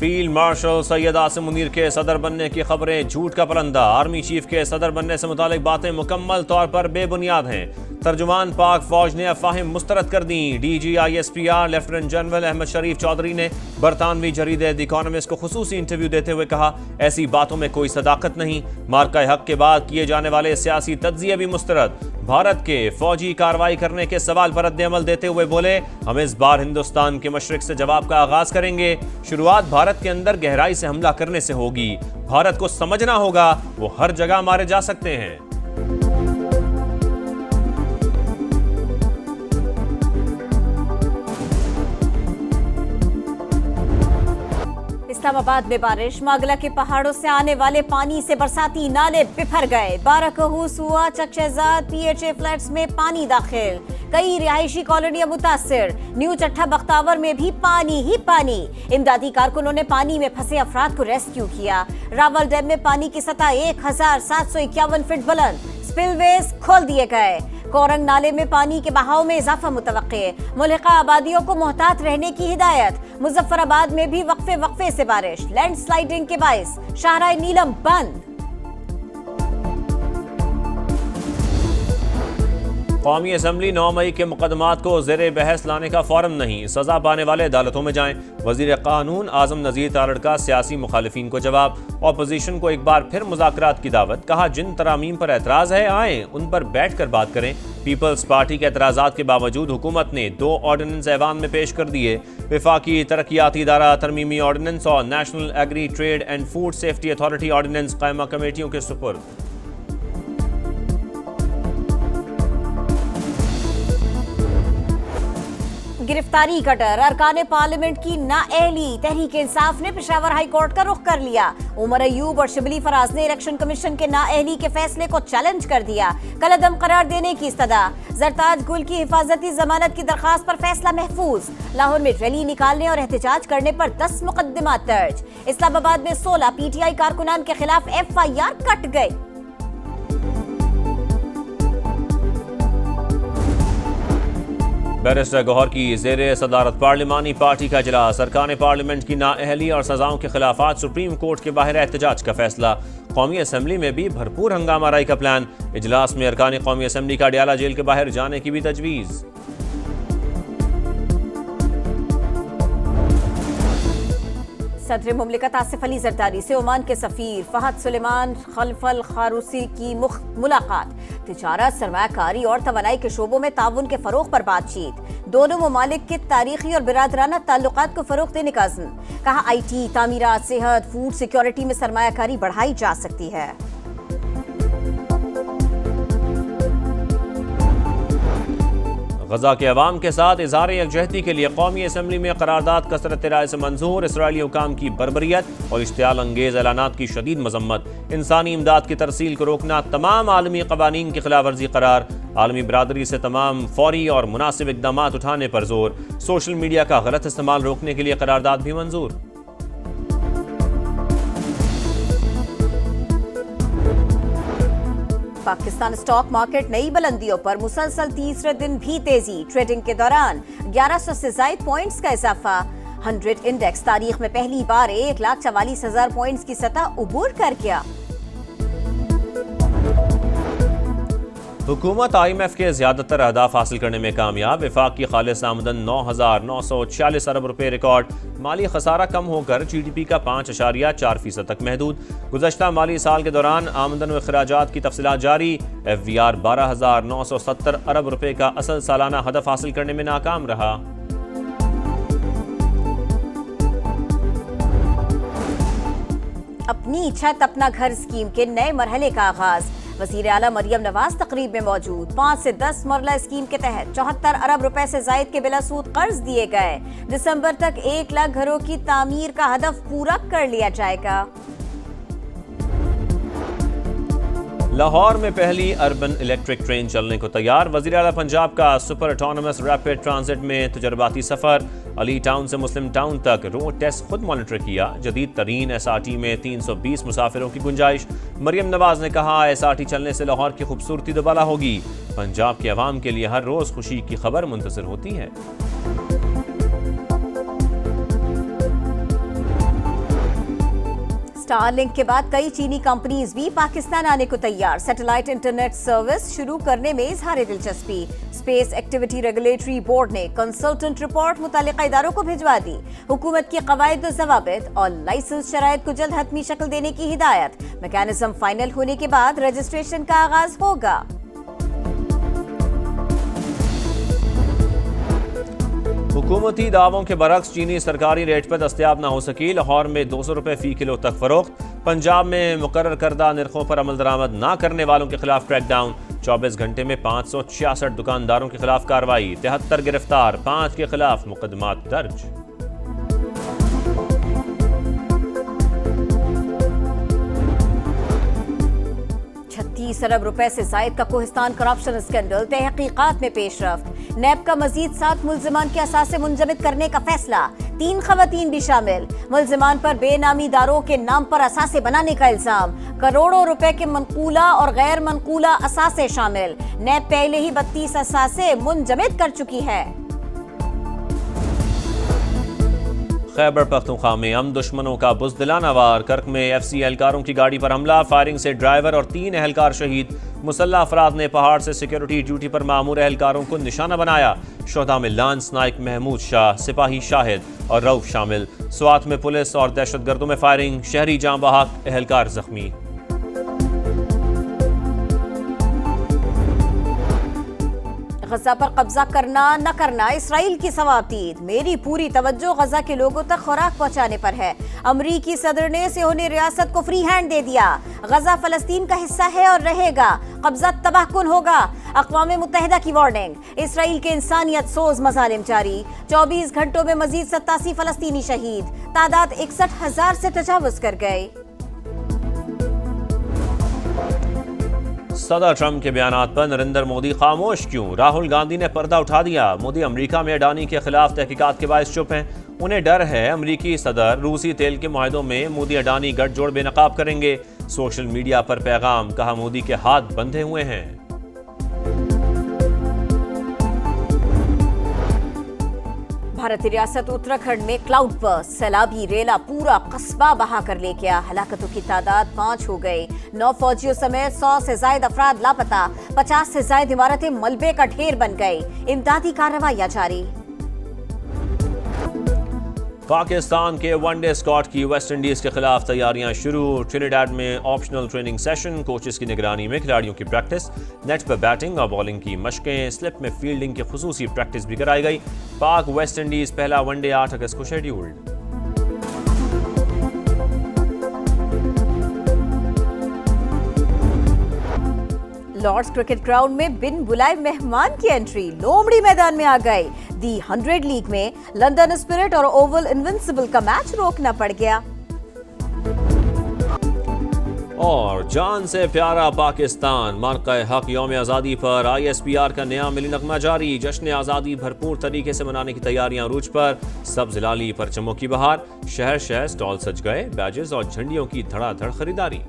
Field marshal Syed Asim Munir के सदर बनने की खबरें झूठ का परंदा। आर्मी चीफ के सदर बनने से मुतालिक बातें मुकम्मल तौर पर बेबुनियाद हैं। तर्जुमान पाक फौज ने अफवाहें मुस्तरद कर दी। DGISPR लेफ्टिनेंट जनरल अहमद शरीफ चौधरी ने बरतानवी जरीदे द इकोनॉमिस्ट को खुसूसी इंटरव्यू देते हुए कहा, ऐसी बातों में कोई सदाकत नहीं। मार्का हक के बाद किए जाने वाले सियासी तज्जिये भी मुस्तरद। भारत के फौजी कार्रवाई करने के सवाल पर रद्द-ए-अमल देते हुए बोले, हम इस बार हिंदुस्तान के मशरिक से जवाब का आगाज करेंगे। शुरुआत भारत के अंदर गहराई से हमला करने से होगी। भारत को समझना होगा वो हर जगह मारे जा सकते हैं। इस्लामाबाद में बारिश। मागला के पहाड़ों से आने वाले पानी से बरसाती नाले बिफर गए। बारकहूस हुआ, चकशेजाद, PHA फ्लैट्स में पानी दाखिल। कई रिहायशी कॉलोनियां मुतासिर। न्यू चट्टा बख्तावर में भी पानी ही पानी। इमदादी कारकुनों ने पानी में फंसे अफराद को रेस्क्यू किया। रावल डैम में पानी की सतह 1751 फीट बुलंद। स्पिलवेज खोल दिए गए। कोरंग नाले में पानी के बहाव में इजाफा मुतवक्के। मुल्हिका आबादियों को मोहतात रहने की हिदायत। मुजफ्फराबाद में भी वक्फे से बारिश। लैंडस्लाइडिंग के बाइस शाहराह नीलम बंद। कौमी असम्बली 9 मई के मुकदमात को ज़ेरे बहस लाने का फौरन नहीं, सजा पाने वाले अदालतों में जाएं। वजीर कानून आजम नज़ीर तारड़ का सियासी मुखालिफिन को जवाब। अपोजिशन को एक बार फिर मुज़ाकरात की दावत। कहा, जिन तरामीम पर एतराज़ है आएँ, उन पर बैठ कर बात करें। पीपल्स पार्टी के एतराज़ात के बावजूद हुकूमत ने 2 ऑर्डिनेंस ऐवान में पेश कर दिए। वफाकी तरक्याती इदारा तरमीमी ऑर्डिनेंस और national agri trade and food safety authority ordinance कायमा कमेटियों के सुपुर्द। गिरफ्तारी का डर। अरकान पार्लियामेंट की नाअहली। तहरीक इंसाफ ने पेशावर हाई कोर्ट का रुख कर लिया। उमर अयूब और शिबली फराज ने इलेक्शन कमीशन के नाअहली के फैसले को चैलेंज कर दिया। कलअदम करार देने की इस्तदा। जरताज गुल की हिफाजती जमानत की दरखास्त पर फैसला महफूज। लाहौर में रैली निकालने और एहतजाज करने पर 10 मुकदमात दर्ज। इस्लामाबाद में 16 PTI कारकुनान के खिलाफ FIR कट गई। बैरिस्टर गौहर की ज़ेरे सदारत पार्लिमानी पार्टी का इजलास। अरकान पार्लियामेंट की नाअहली और सजाओं के खिलाफ आज सुप्रीम कोर्ट के बाहर एहतजाज का फैसला। कौमी असम्बली में भी भरपूर हंगामा राई का प्लान। इजलास में अरकान कौमी असम्बली का अडयाला जेल के बाहर जाने की भी तजवीज़। सदर मुमलिकत आसिफ अली जरदारी से ओमान के सफीर फहद सुलेमान खलफल खारूसी की मुलाकात। तिजारत, सरमायाकारी और तवानाई के शोबों में ताउन के फरोग पर बातचीत। दोनों ममालिक के तारीखी और बिरादराना ताल्लुकात को फरोग देने का अज़्म। कहा, IT, तामीरात, सेहत, फूड सिक्योरिटी में सरमायाकारी बढ़ाई जा सकती है। गजा के अवाम के साथ इजहार यकजहती के लिए कौमी असम्बली में करारदाद कसरत राय से मंजूर। इसराइली हुकाम की बर्बरियत और इश्तियाल अंगेज ऐलानात की शदीद मजम्मत। इंसानी इमदाद की तरसील को रोकना तमाम आलमी कवानीन की खिलाफ वर्जी करार। आलमी बरादरी से तमाम फौरी और मुनासिब इकदाम उठाने पर जोर। सोशल मीडिया का गलत इस्तेमाल रोकने के लिए करारदाद भी मंजूर। पाकिस्तान स्टॉक मार्केट नई बुलंदियों पर मुसलसल तीसरे दिन भी तेजी। ट्रेडिंग के दौरान 1100 से ज्यादा पॉइंट्स का इजाफा। 100 इंडेक्स तारीख में पहली बार 1,44,000 पॉइंट्स की सतह उबूर कर गया। हुकूमत IMF के ज्यादातर अहदाफ हासिल करने में कामयाब। वफाक की खालिस आमदन 9,946 अरब रुपए रिकॉर्ड। माली खसारा कम होकर GDP का 5.4% तक महदूद। गुज़श्ता माली साल के दौरान आमदन व अखराजात की तफसीलात जारी। FVR 12,970 अरब रुपए का असल सालाना हदफ हासिल करने में नाकाम रहा। अपनी छत अपना घर स्कीम के नए मरहले का आगाज। वज़ीर आला मरियम नवाज तकरीब में मौजूद। 5 से 10 मरला स्कीम के तहत 74 अरब रुपए से जायद के बिला सूद कर्ज दिए गए। दिसंबर तक 1 लाख घरों की तामीर का हदफ पूरा कर लिया जाएगा। लाहौर में पहली अर्बन इलेक्ट्रिक ट्रेन चलने को तैयार। वज़ीर आला पंजाब का सुपर ऑटोनमस रैपिड ट्रांजिट में तजर्बाती सफर। अली टाउन से मुस्लिम टाउन तक रोड टेस्ट खुद मॉनिटर किया। जदीद तरीन SRT में 320 मुसाफिरों की गुंजाइश। मरियम नवाज ने कहा, SRT चलने से लाहौर की खूबसूरती दोबाला होगी। पंजाब के अवाम के लिए हर रोज खुशी की खबर मुंतज़िर होती है। स्टारलिंक के बाद कई चीनी कंपनीज भी पाकिस्तान आने को तैयार। सैटेलाइट इंटरनेट सर्विस शुरू करने में इजहार दिलचस्पी। स्पेस एक्टिविटी रेगुलेटरी बोर्ड ने कंसल्टेंट रिपोर्ट मुतालिका इदारों को भिजवा दी। हुकूमत की कवायद व ज़वाबित और लाइसेंस शराइत को जल्द हतमी शक्ल देने की हिदायत। मैकेनिज्म फाइनल होने के बाद रजिस्ट्रेशन का आगाज होगा। हुकूमती दावों के बरक्स चीनी सरकारी रेट पर दस्तयाब न हो सकी। लाहौर में 200 रुपए फी किलो तक फरोख्त। पंजाब में मुकर्रर करदा निर्खों पर अमल दरामद न करने वालों के खिलाफ क्रैकडाउन। 24 घंटे में 566 दुकानदारों के खिलाफ कार्रवाई। 73 गिरफ्तार, 5 के खिलाफ मुकदमात दर्ज। $30 अरब से जायद का कोहिस्तान करप्शन स्कैंडल तहकीकात में पेशरफ्त। नैब का मजीद 7 मुल्जिमान के असासे मुंजमद करने का फैसला। 3 खवातीन भी शामिल। मुल्जिमान पर बेनामी दारों के नाम पर असासे बनाने का इल्जाम। करोड़ों रुपए के मनकूला और गैर मनकूला असासे शामिल। नैब पहले ही 32 असासे मुंजमद कर चुकी है। खैबर पख्तूनख्वा में हम दुश्मनों का बुज़दिलाना वार। कर्क में FC एहलकारों की गाड़ी पर हमला। फायरिंग से ड्राइवर और 3 एहलकार शहीद। मुसल्लह अफराद ने पहाड़ से सिक्योरिटी ड्यूटी पर मामूर एहलकारों को निशाना बनाया। शोहदा में लांस नाइक महमूद शाह, सिपाही शाहिद और रऊफ शामिल। स्वात में पुलिस और दहशतगर्दों में फायरिंग। शहरी जाँ बहक, एहलकार जख्मी। गजा पर कब्जा करना न करना इसराइल की सवाबदीद। मेरी पूरी तवज्जो गजा के लोगों तक खुराक पहुंचाने पर है। अमरीकी सदर ने सियोनी रियासत को फ्री हैंड दे दिया। गजा फलस्तीन का हिस्सा है और रहेगा। कब्जा तबाहकुन होगा। अक़वाम मुत्तहिदा की वार्निंग। इसराइल के इंसानियत सोज मज़ालिम जारी। 24 घंटों में मजीद 87 फलस्तीनी शहीद। तादाद 61,000 से तजावुज कर गए। सदर ट्रंप के बयानात पर नरेंद्र मोदी खामोश क्यों? राहुल गांधी ने पर्दा उठा दिया। मोदी अमेरिका में अडानी के खिलाफ तहकीकात के बायस चुप हैं। उन्हें डर है अमेरिकी सदर रूसी तेल के मुआहदों में मोदी अडानी गठजोड़ बेनकाब करेंगे। सोशल मीडिया पर पैगाम, कहा मोदी के हाथ बंधे हुए हैं। भारतीय रियासत उत्तराखंड में क्लाउड बर्स्ट। सैलाबी रेला पूरा कस्बा बहा कर ले गया। हलाकतों की तादाद 5 हो गई। 9 फौजियों समेत 100 से ज्यादा अफराद लापता। 50 से ज्यादा इमारतें मलबे का ढेर बन गई। इमदादी कार्रवाइयां जारी। पाकिस्तान के वनडे स्क्वाड की वेस्ट इंडीज के खिलाफ तैयारियां शुरू। ट्रिनिडाड में ऑप्शनल ट्रेनिंग सेशन। कोचेस की निगरानी में खिलाड़ियों की प्रैक्टिस। नेट पर बैटिंग और बॉलिंग की मशकें। स्लिप में फील्डिंग की खुसूसी प्रैक्टिस भी कराई गई। पाक वेस्ट इंडीज पहला वनडे 8 अगस्त को शेड्यूल्ड। लॉर्ड्स क्रिकेट ग्राउंड में बिन बुलाए मेहमान की एंट्री। लोमड़ी मैदान में आ गए। दी 100 लीग में लंदन स्पिरिट और ओवल इनविंसिबल का मैच रोकना पड़ गया। और जान से प्यारा पाकिस्तान। मरक़े हक यौम आज़ादी पर ISPR का नया मिली नगमा जारी। जश्न आज़ादी भरपूर तरीके से मनाने की तैयारियां रूज पर। सब्ज़ लाली परचमों की बहार। शहर शहर स्टॉल सज गए। बैजेस और झंडियों की धड़ाधड़ खरीदारी।